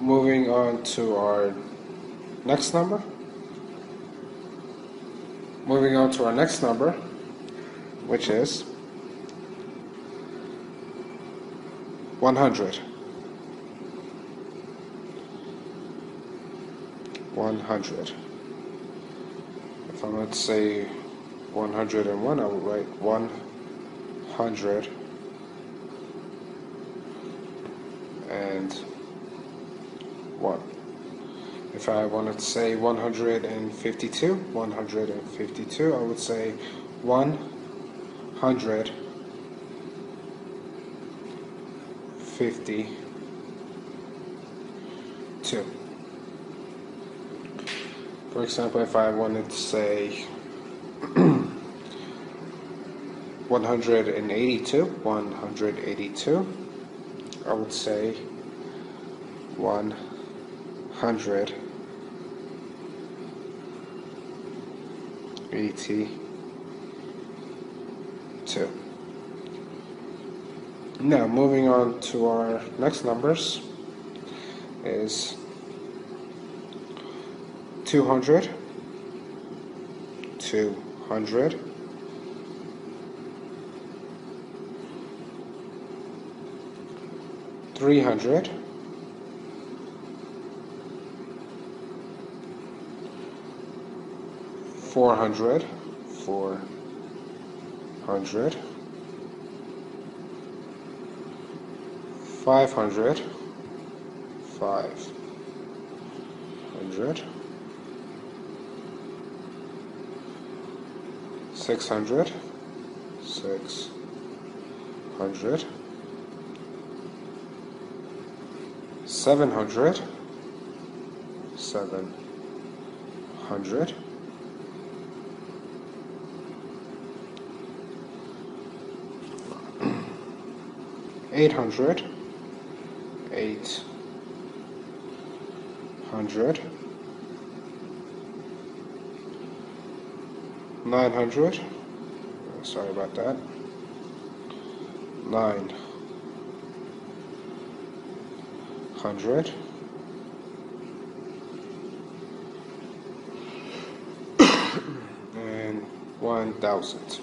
moving on to our next number. Moving on to our next number, which is 100. 100. If I'm going to say 101, I would write 100 and 1. If I wanted to say 152, I would say 152. For example, if I wanted to say 182, I would say 182. Now, moving on to our next numbers is 200, 300, 400, 500, 600, 700, 800, 900, sorry about that, 900, and 1,000.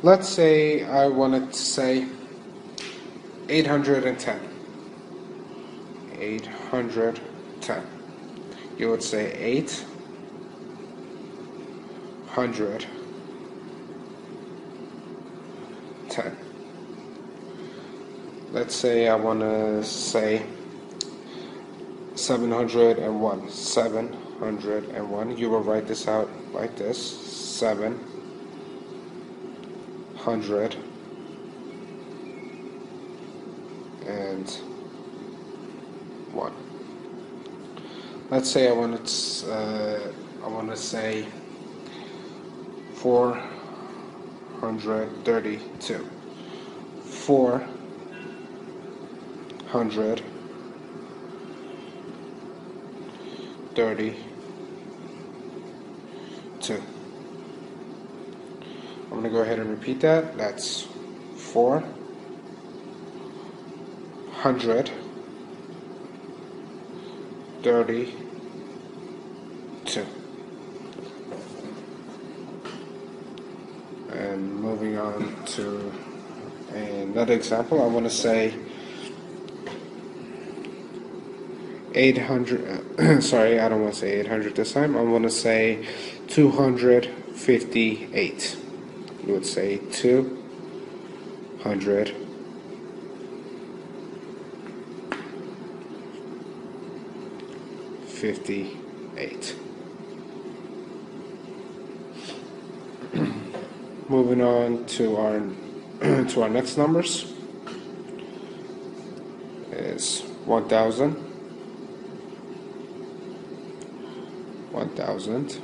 Let's say I wanted to say 810. 810. You would say 810. Let's say I want to say 701. 701. You will write this out like this. 700 and 1. Let's say I want to say 432. 432. I'm going to go ahead and repeat that. That's 432. And moving on to another example, I want to say 800, sorry, I don't want to say 800 this time. I want to say 258. You would say 258. Moving on to our next numbers is 1,000, 1,000,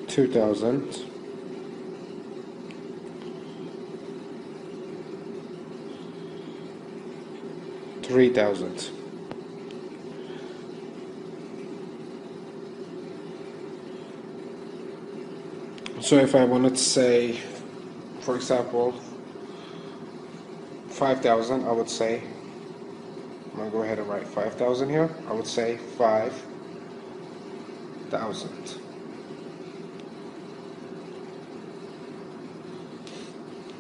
2,000, 3,000, So if I wanted to say, for example, 5,000, I would say, I'm going to go ahead and write 5,000 here. I would say 5,000.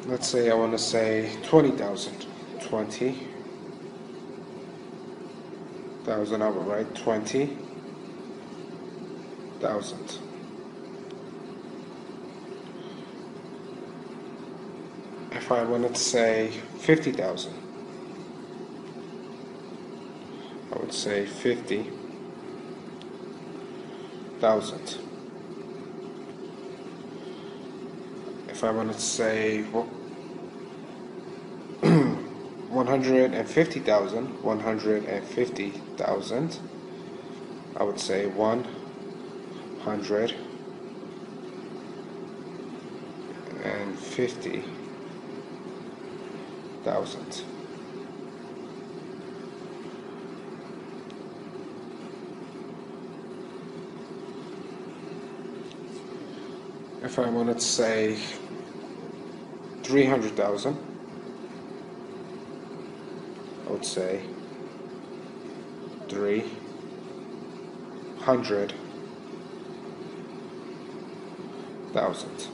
Let's say I want to say 20,000. 20,000, I would write 20,000. If I wanted to say 50,000, I would say 50,000. If I wanted to say 150,000, 150,000, I would say 150,000. If I wanted to say 300,000, I would say 300,000.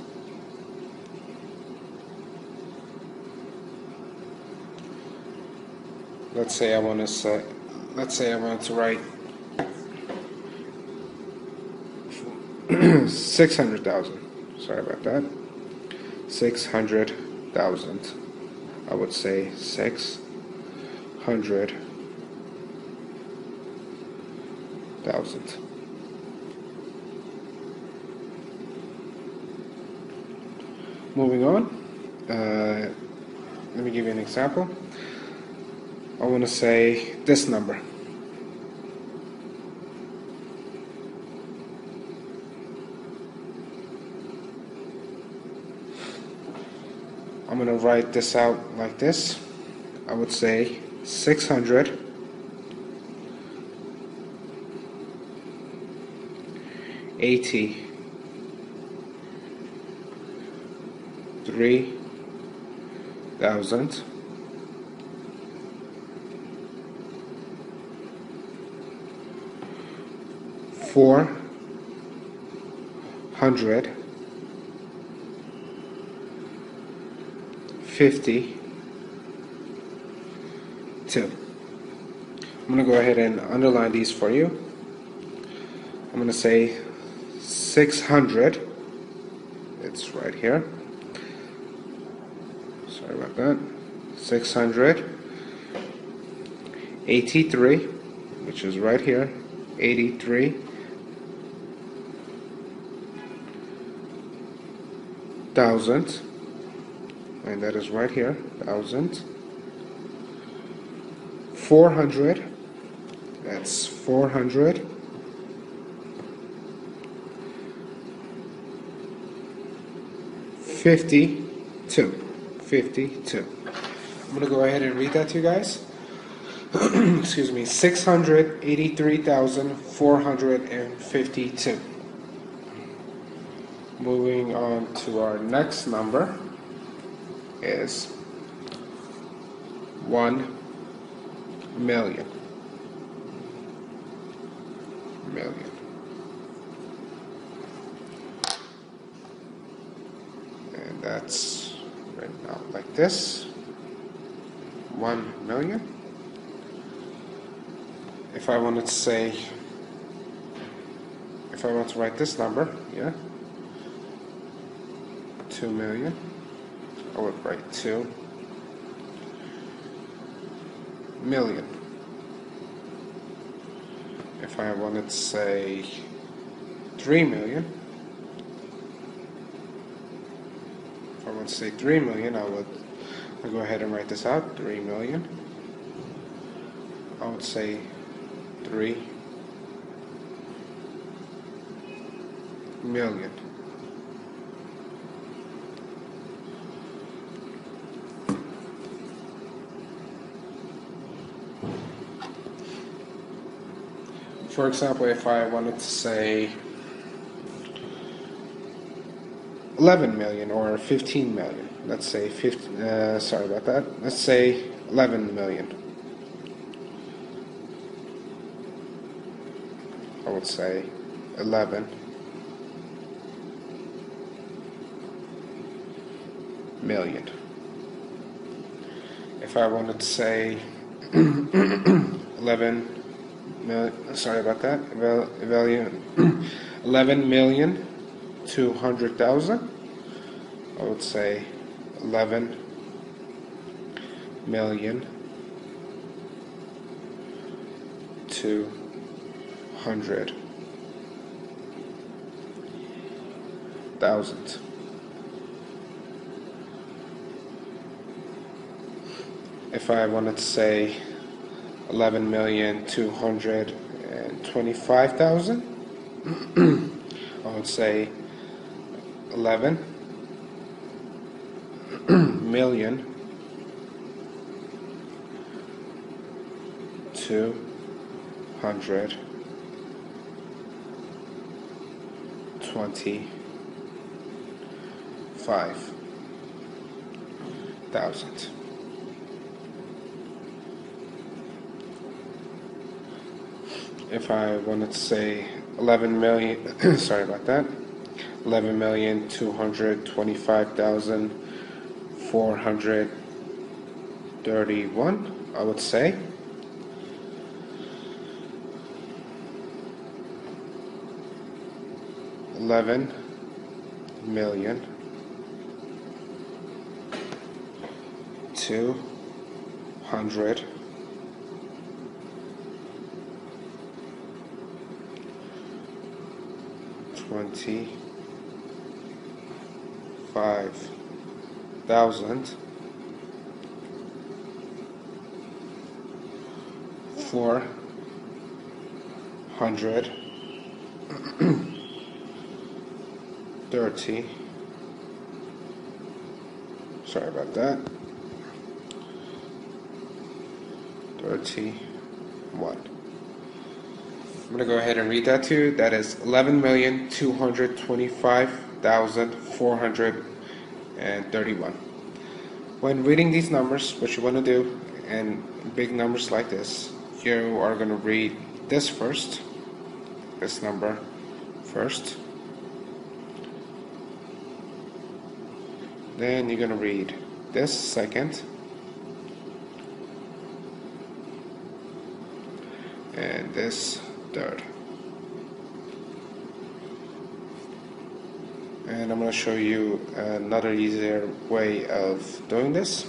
Let's say I want to write 600,000. Sorry about that. 600,000. I would say 600,000. Moving on. Let me give you an example. I want to say this number. I'm going to write this out like this. I would say 683,000 452. I'm going to go ahead and underline these for you. I'm going to say 600. It's right here. Sorry about that. 683, which is right here. 83,000, and that is right here. 1,000. 400. That's 400. 52. 52. I'm going to go ahead and read that to you guys. Excuse me. 683,452. Moving on to our next number is 1 million. And that's written out like this. 1 million. If I wanted to say, if I want to write this number, yeah, 2 million, I would write 2 million. If I wanted to say 3 million, if I want to say 3 million, I'll go ahead and write this out. 3 million. I would say 3 million. For example, if I wanted to say 11 million or 15 million. Let's say 15, sorry about that. Let's say 11 million. I would say 11 million. If I wanted to say 11 million, sorry about that, value 11,200,000, I would say 11,200,000. If I wanted to say 11,225,000, I would say 11,225,000. If I wanted to say 11 million, sorry about that, 11,225,431, I would say 11,225,430. Sorry about that. 31. I'm going to go ahead and read that to you. That is 11,225,431. When reading these numbers, what you want to do, and big numbers like this, you are going to read this first, this number first. Then you're going to read this second, and this third. And I'm going to show you another easier way of doing this.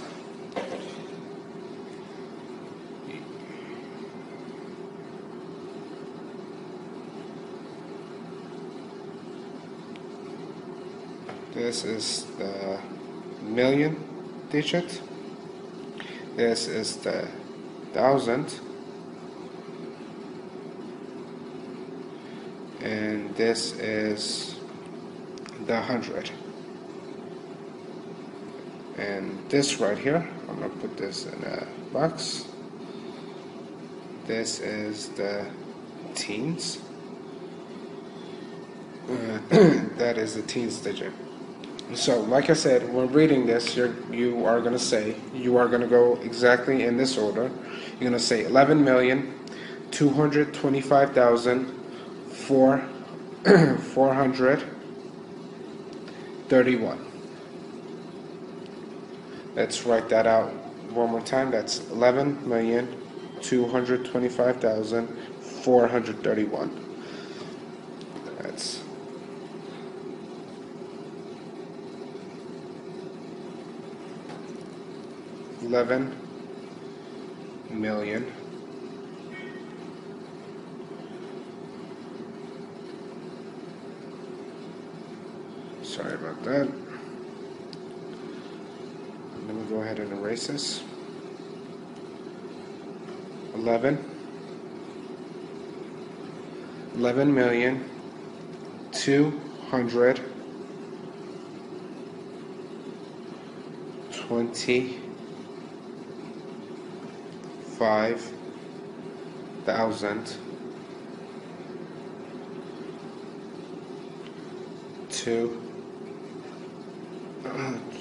This is the million digit. This is the thousand. And this is the 100. And this right here, I'm going to put this in a box. This is the teens. That is the teens digit. So, like I said, when reading this, you are going to go exactly in this order. You're going to say 11,225,431. Let's write that out one more time. That's 11,225,431. That's 11 million sorry about that. Let me go ahead and erase this. 11,225,231.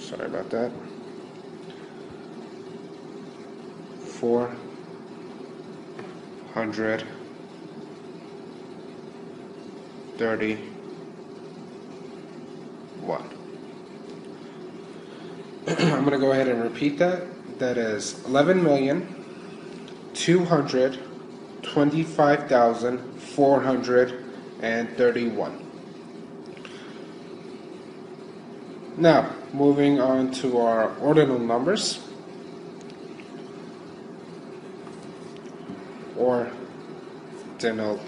Sorry about that. 431. I'm going to go ahead and repeat that. That is 11,225,431. Now, moving on to our ordinal numbers. Ordinal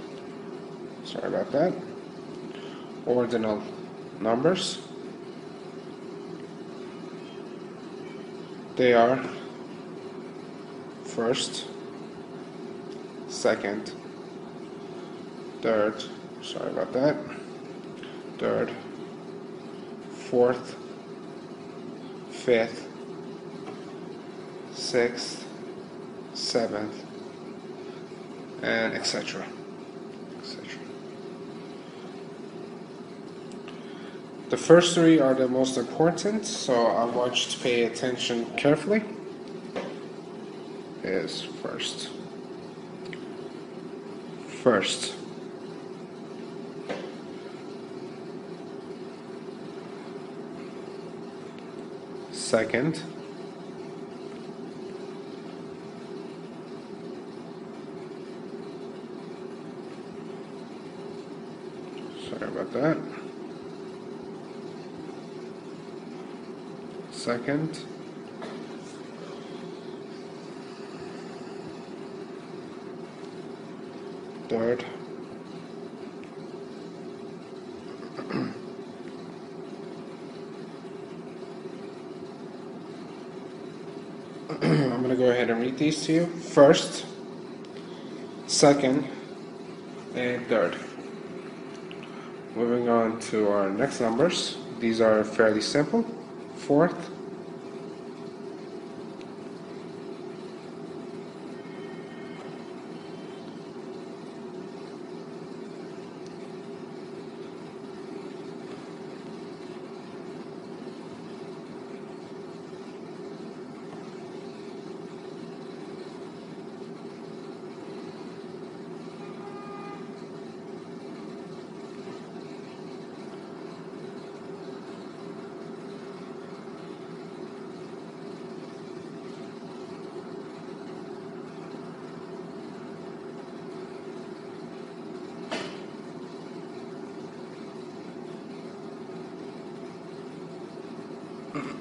numbers. They are first, second, third, fourth, fifth, sixth, seventh, and etc. The first three are the most important, so I want you to pay attention carefully. Is first. Second. Sorry about that. Second. Third. I'm going to go ahead and read these to you. First, second, and third. Moving on to our next numbers. These are fairly simple. Fourth,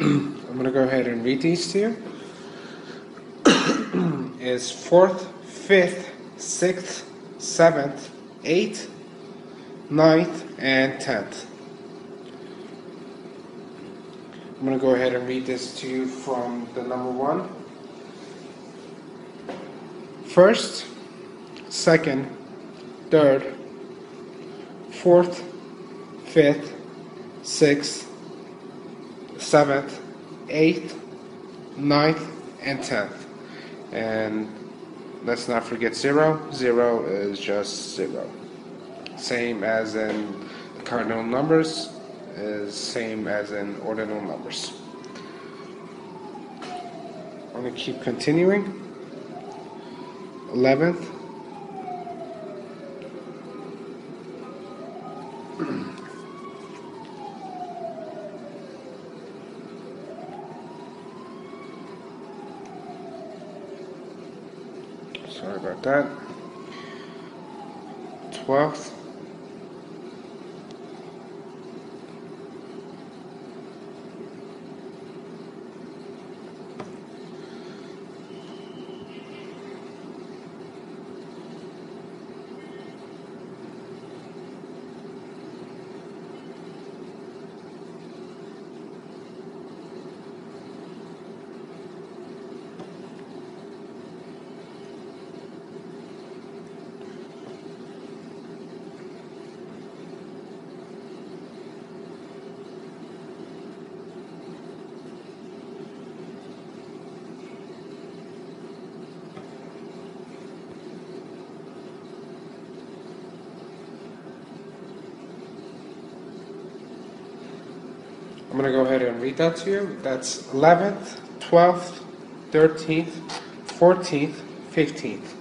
I'm going to go ahead and read these to you. Is fourth, fifth, sixth, seventh, eighth, ninth, and 10th. I'm going to go ahead and read this to you from the number 1. First, second, third, fourth, fifth, sixth, seventh, eighth, ninth, and 10th. And let's not forget 0. 0 is just 0. Same as in the cardinal numbers is same as in ordinal numbers. I'm going to keep continuing. 11th. Sorry about that. 12th. I'm going to go ahead and read that to you. That's 11th, 12th, 13th, 14th, 15th.